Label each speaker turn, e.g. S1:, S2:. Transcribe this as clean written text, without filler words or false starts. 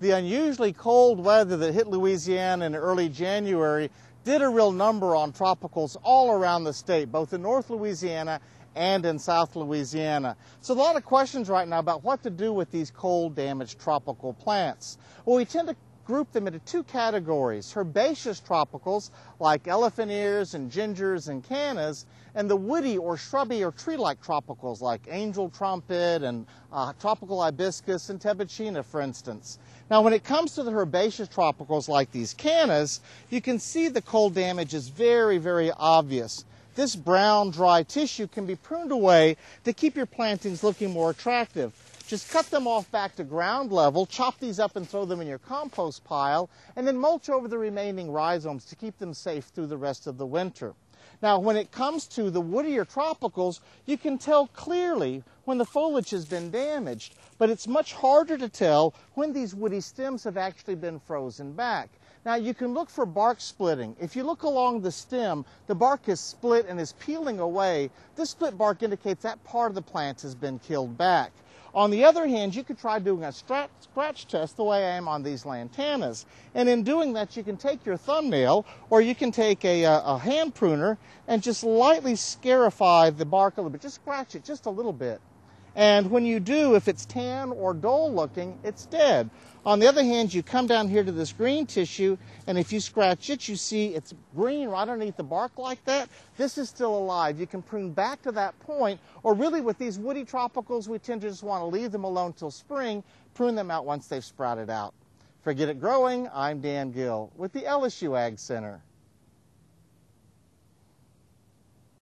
S1: The unusually cold weather that hit Louisiana in early January did a real number on tropicals all around the state, both in North Louisiana and in South Louisiana. So a lot of questions right now about what to do with these cold damaged tropical plants. Well, we tend to group them into two categories: herbaceous tropicals like elephant ears and gingers and cannas, and the woody or shrubby or tree-like tropicals like angel trumpet and tropical hibiscus and tebouchina, for instance. Now, when it comes to the herbaceous tropicals like these cannas, you can see the cold damage is very, very obvious. This brown, dry tissue can be pruned away to keep your plantings looking more attractive. Just cut them off back to ground level, chop these up and throw them in your compost pile, and then mulch over the remaining rhizomes to keep them safe through the rest of the winter. Now, when it comes to the woodier tropicals, you can tell clearly when the foliage has been damaged, but it's much harder to tell when these woody stems have actually been frozen back. Now, you can look for bark splitting. If you look along the stem, the bark is split and is peeling away. This split bark indicates that part of the plant has been killed back. On the other hand, you could try doing a scratch test the way I am on these lantanas. And in doing that, you can take your thumbnail or you can take a hand pruner and just lightly scarify the bark a little bit. Just scratch it just a little bit. And when you do, if it's tan or dull looking, it's dead. On the other hand, you come down here to this green tissue, and if you scratch it, you see it's green right underneath the bark like that. This is still alive. You can prune back to that point, or really with these woody tropicals, we tend to just want to leave them alone till spring, prune them out once they've sprouted out. For Get It Growing, I'm Dan Gill with the LSU Ag Center.